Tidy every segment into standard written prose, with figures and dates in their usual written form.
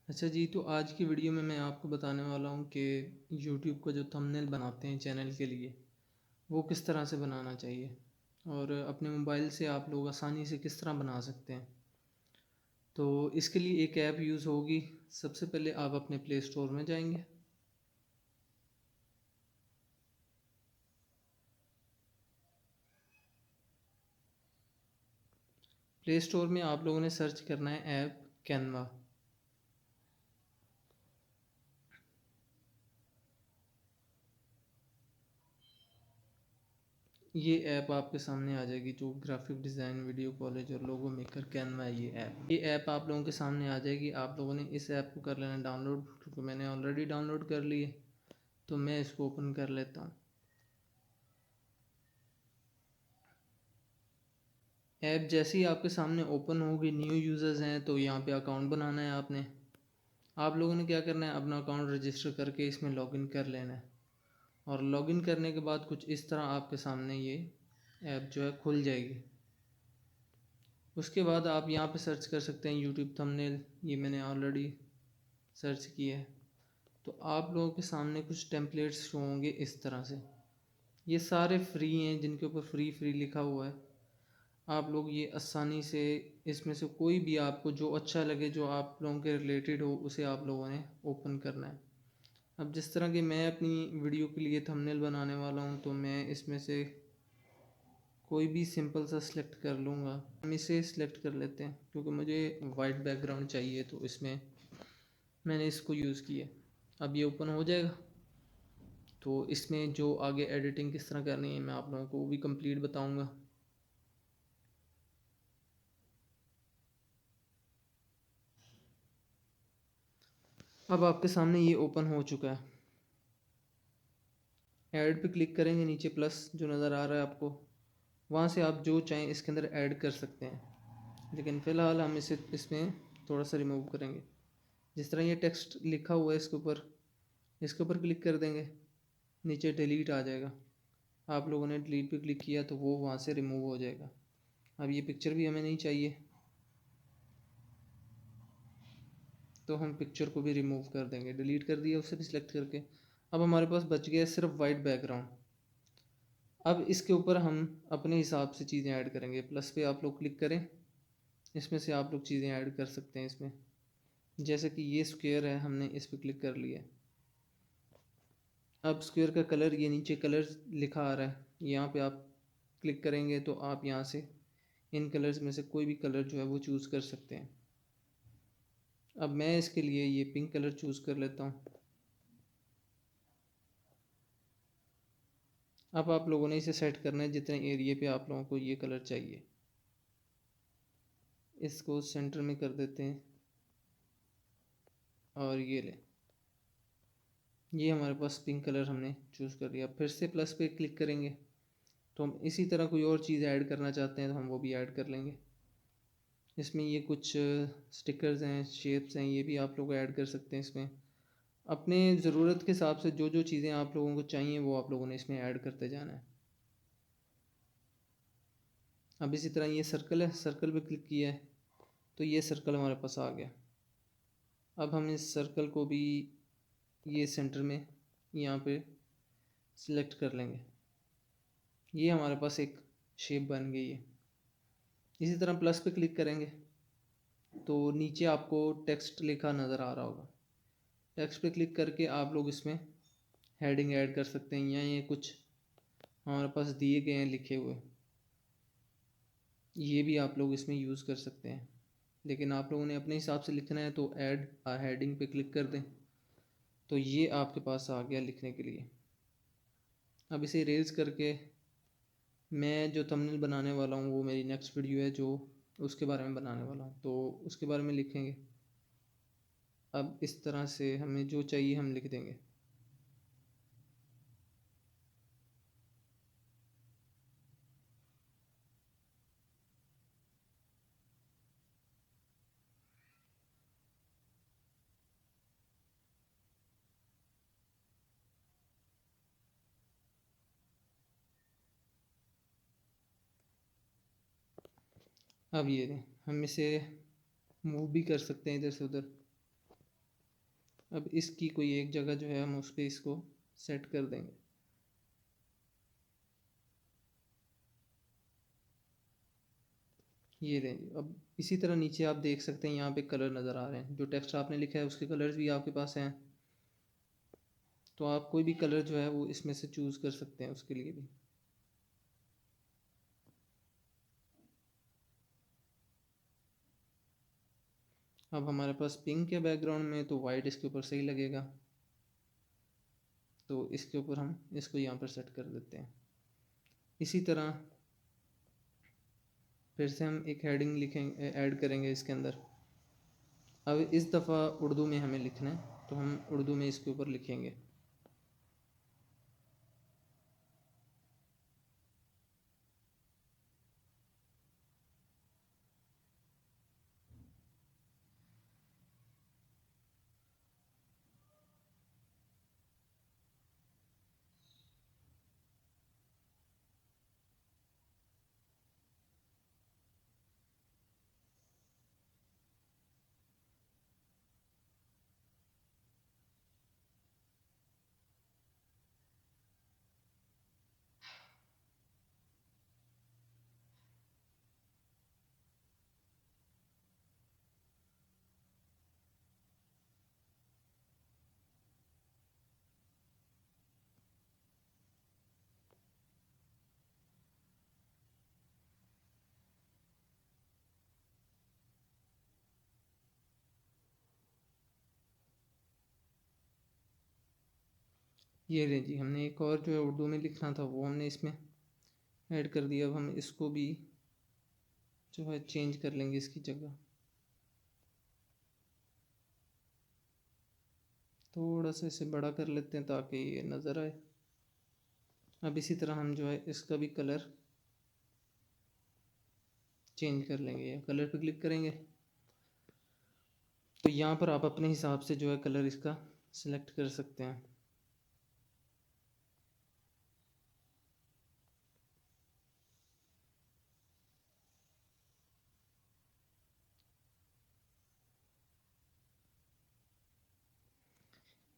अच्छा जी, तो आज की वीडियो में मैं आपको बताने वाला हूँ कि यूट्यूब का जो थंबनेल बनाते हैं चैनल के लिए, वो किस तरह से बनाना चाहिए और अपने मोबाइल से आप लोग आसानी से किस तरह बना सकते हैं। तो इसके लिए एक ऐप यूज़ होगी। सबसे पहले आप अपने प्ले स्टोर में जाएंगे। प्ले स्टोर में आप लोगों ने सर्च करना है ऐप कैनवा। ये ऐप आपके सामने आ जाएगी, जो ग्राफिक डिज़ाइन, वीडियो कॉलेज और लोगो मेकर कैनवा है। ये ऐप आप लोगों के सामने आ जाएगी। आप लोगों ने इस ऐप को कर लेना डाउनलोड, क्योंकि मैंने ऑलरेडी डाउनलोड कर ली है। तो मैं इसको ओपन कर लेता हूँ। ऐप जैसे ही आपके सामने ओपन होगी, न्यू यूज़र्स हैं तो यहाँ पे अकाउंट बनाना है आपने। आप लोगों ने क्या करना है, अपना अकाउंट रजिस्टर करके इसमें लॉगिन कर लेना है। और लॉगिन करने के बाद कुछ इस तरह आपके सामने ये ऐप जो है खुल जाएगी। उसके बाद आप यहाँ पे सर्च कर सकते हैं यूट्यूब थंबनेल। ये मैंने ऑलरेडी सर्च किया है। तो आप लोगों के सामने कुछ टेम्पलेट्स शो होंगे इस तरह से। ये सारे फ्री हैं, जिनके ऊपर फ्री फ्री लिखा हुआ है। आप लोग ये आसानी से इसमें से कोई भी आपको जो अच्छा लगे, जो आप लोगों के रिलेटेड हो, उसे आप लोगों ने ओपन करना है। अब जिस तरह की मैं अपनी वीडियो के लिए थंबनेल बनाने वाला हूँ, तो मैं इसमें से कोई भी सिंपल सा सिलेक्ट कर लूँगा। हम इसे सिलेक्ट कर लेते हैं क्योंकि मुझे वाइट बैकग्राउंड चाहिए, तो इसमें मैंने इसको यूज़ किया। अब ये ओपन हो जाएगा। तो इसमें जो आगे एडिटिंग किस तरह करनी है, मैं आप लोगों को वो भी कंप्लीट बताऊँगा। अब आपके सामने ये ओपन हो चुका है। ऐड पे क्लिक करेंगे, नीचे प्लस जो नज़र आ रहा है आपको, वहाँ से आप जो चाहें इसके अंदर ऐड कर सकते हैं। लेकिन फ़िलहाल हम इसे इसमें थोड़ा सा रिमूव करेंगे। जिस तरह ये टेक्स्ट लिखा हुआ है, इसके ऊपर क्लिक कर देंगे, नीचे डिलीट आ जाएगा। आप लोगों ने डिलीट पे क्लिक किया तो वो वहाँ से रिमूव हो जाएगा। अब ये पिक्चर भी हमें नहीं चाहिए, तो हम पिक्चर को भी रिमूव कर देंगे। डिलीट कर दिया उसे भी सिलेक्ट करके। अब हमारे पास बच गया सिर्फ वाइट बैकग्राउंड। अब इसके ऊपर हम अपने हिसाब से चीज़ें ऐड करेंगे। प्लस पे आप लोग क्लिक करें, इसमें से आप लोग चीज़ें ऐड कर सकते हैं इसमें। जैसे कि ये स्क्वायर है, हमने इस पर क्लिक कर लिया। अब स्क्वायर का कलर, ये नीचे कलर लिखा आ रहा है, यहाँ पे आप क्लिक करेंगे तो आप यहाँ से इन कलर्स में से कोई भी कलर जो है वो चूज़ कर सकते हैं। अब मैं इसके लिए ये पिंक कलर चूज़ कर लेता हूँ। अब आप लोगों ने इसे सेट करना है जितने एरिया पे आप लोगों को ये कलर चाहिए। इसको सेंटर में कर देते हैं और ये ले, ये हमारे पास पिंक कलर हमने चूज़ कर लिया। फिर से प्लस पे क्लिक करेंगे तो हम इसी तरह कोई और चीज़ ऐड करना चाहते हैं तो हम वो भी ऐड कर लेंगे। इसमें ये कुछ स्टिकर्स हैं, शेप्स हैं, ये भी आप लोग ऐड कर सकते हैं इसमें। अपने ज़रूरत के हिसाब से जो जो चीज़ें आप लोगों को चाहिए वो आप लोगों ने इसमें ऐड करते जाना है। अब इसी तरह ये सर्कल है, सर्कल पे क्लिक किया है तो ये सर्कल हमारे पास आ गया। अब हम इस सर्कल को भी ये सेंटर में यहाँ पे सिलेक्ट कर लेंगे। ये हमारे पास एक शेप बन गई है। इसी तरह प्लस पे क्लिक करेंगे तो नीचे आपको टेक्स्ट लिखा नज़र आ रहा होगा। टेक्स्ट पे क्लिक करके आप लोग इसमें हेडिंग ऐड कर सकते हैं, या ये कुछ हमारे पास दिए गए हैं लिखे हुए, ये भी आप लोग इसमें यूज़ कर सकते हैं। लेकिन आप लोगों ने अपने हिसाब से लिखना है तो ऐड हेडिंग पे क्लिक कर दें, तो ये आपके पास आ गया लिखने के लिए। अब इसे इरेज करके मैं जो थंबनेल बनाने वाला हूँ, वो मेरी नेक्स्ट वीडियो है जो उसके बारे में बनाने वाला हूँ, तो उसके बारे में लिखेंगे। अब इस तरह से हमें जो चाहिए हम लिख देंगे। अब ये हम इसे मूव भी कर सकते हैं इधर से उधर। अब इसकी कोई एक जगह जो है हम उस पर इसको सेट कर देंगे। ये रहे जी। अब इसी तरह नीचे आप देख सकते हैं यहाँ पे कलर नज़र आ रहे हैं, जो टेक्स्ट आपने लिखा है उसके कलर्स भी आपके पास हैं। तो आप कोई भी कलर जो है वो इसमें से चूज़ कर सकते हैं उसके लिए भी। अब हमारे पास पिंक है बैकग्राउंड में, तो वाइट इसके ऊपर सही लगेगा। तो इसके ऊपर हम इसको यहाँ पर सेट कर देते हैं। इसी तरह फिर से हम एक हेडिंग लिखेंगे, ऐड करेंगे इसके अंदर। अब इस दफ़ा उर्दू में हमें लिखना है, तो हम उर्दू में इसके ऊपर लिखेंगे। ये रहे जी, हमने एक और जो है उर्दू में लिखना था वो हमने इसमें ऐड कर दिया। अब हम इसको भी जो है चेंज कर लेंगे इसकी जगह। थोड़ा सा इसे बड़ा कर लेते हैं ताकि ये नज़र आए। अब इसी तरह हम जो है इसका भी कलर चेंज कर लेंगे, या कलर पे क्लिक करेंगे तो यहाँ पर आप अपने हिसाब से जो है कलर इसका सिलेक्ट कर सकते हैं।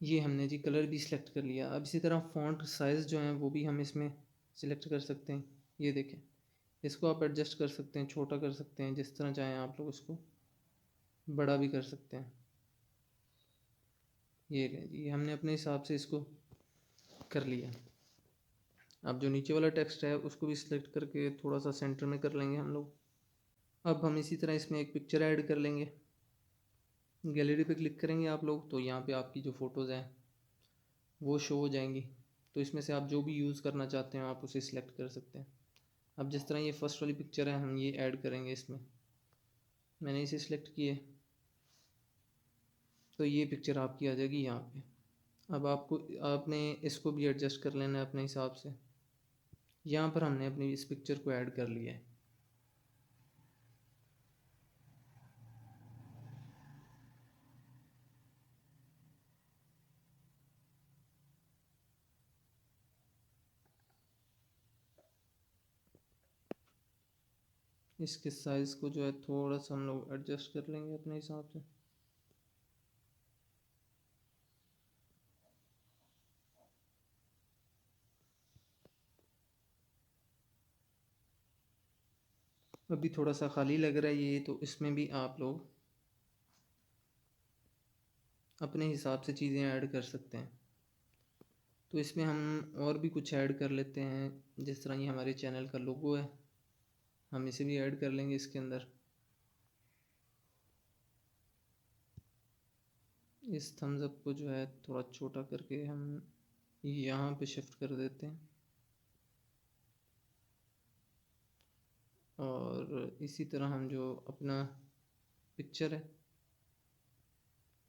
ये हमने जी कलर भी सिलेक्ट कर लिया। अब इसी तरह फ़ॉन्ट साइज़ जो है वो भी हम इसमें सिलेक्ट कर सकते हैं। ये देखें, इसको आप एडजस्ट कर सकते हैं, छोटा कर सकते हैं, जिस तरह चाहें आप लोग इसको बड़ा भी कर सकते हैं। ये लें जी, हमने अपने हिसाब से इसको कर लिया। अब जो नीचे वाला टेक्स्ट है उसको भी सिलेक्ट करके थोड़ा सा सेंटर में कर लेंगे हम लोग। अब हम इसी तरह इसमें एक पिक्चर ऐड कर लेंगे। गैलरी पे क्लिक करेंगे आप लोग तो यहाँ पे आपकी जो फ़ोटोज़ हैं वो शो हो जाएंगी। तो इसमें से आप जो भी यूज़ करना चाहते हैं आप उसे सिलेक्ट कर सकते हैं। अब जिस तरह ये फ़र्स्ट वाली पिक्चर है हम ये ऐड करेंगे इसमें। मैंने इसे सिलेक्ट किए तो ये पिक्चर आपकी आ जाएगी यहाँ पे। अब आपको आपने इसको भी एडजस्ट कर लेना है अपने हिसाब से। यहाँ पर हमने अपनी इस पिक्चर को ऐड कर लिया है। इसके साइज़ को जो है थोड़ा सा हम लोग एडजस्ट कर लेंगे अपने हिसाब से। अभी थोड़ा सा खाली लग रहा है ये, तो इसमें भी आप लोग अपने हिसाब से चीज़ें ऐड कर सकते हैं। तो इसमें हम और भी कुछ ऐड कर लेते हैं, जिस तरह ये हमारे चैनल का लोगो है, हम इसे भी ऐड कर लेंगे इसके अंदर। इस थम्स अप को जो है थोड़ा छोटा करके हम यहाँ पे शिफ्ट कर देते हैं। और इसी तरह हम जो अपना पिक्चर है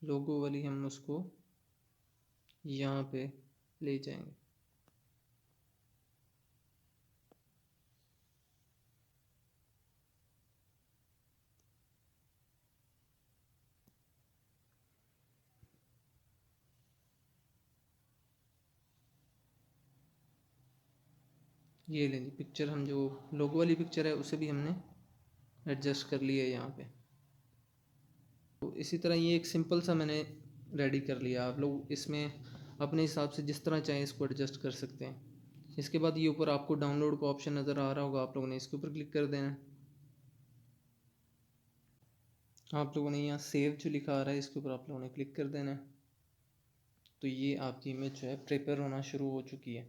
लोगो वाली हम उसको यहाँ पे ले जाएंगे। ये लेंगे पिक्चर, हम जो लोगो वाली पिक्चर है उसे भी हमने एडजस्ट कर लिया है यहाँ पे। तो इसी तरह ये एक सिंपल सा मैंने रेडी कर लिया। आप लोग इसमें अपने हिसाब से जिस तरह चाहें इसको एडजस्ट कर सकते हैं। इसके बाद ये ऊपर आपको डाउनलोड का ऑप्शन नज़र आ रहा होगा, आप लोगों ने इसके ऊपर क्लिक कर देना है। आप लोगों ने यहाँ सेव जो लिखा आ रहा है इसके ऊपर आप लोगों ने क्लिक कर देना है। तो ये आपकी इमेज जो है प्रिपेयर होना शुरू हो चुकी है।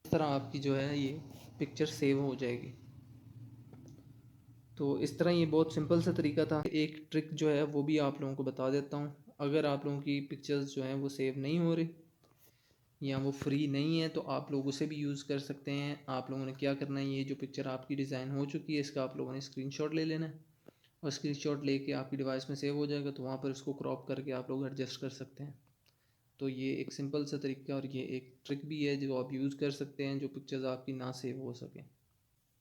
इस तरह आपकी जो है ये पिक्चर सेव हो जाएगी। तो इस तरह ये बहुत सिंपल सा तरीका था। एक ट्रिक जो है वो भी आप लोगों को बता देता हूँ। अगर आप लोगों की पिक्चर्स जो हैं वो सेव नहीं हो रही या वो फ्री नहीं है तो आप लोग उसे भी यूज़ कर सकते हैं। आप लोगों ने क्या करना है, ये जो पिक्चर आपकी डिज़ाइन हो चुकी है इसका आप लोगों ने स्क्रीनशॉट ले लेना है और स्क्रीनशॉट लेके आपकी डिवाइस में सेव हो जाएगा, तो वहाँ पर इसको क्रॉप करके आप लोग एडजस्ट कर सकते हैं। तो ये एक सिंपल सा तरीका और ये एक ट्रिक भी है जो आप यूज़ कर सकते हैं, जो पिक्चर्स आपकी ना सेव हो सकें।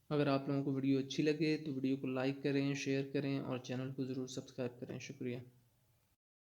अगर आप लोगों को वीडियो अच्छी लगे तो वीडियो को लाइक करें, शेयर करें और चैनल को ज़रूर सब्सक्राइब करें। शुक्रिया।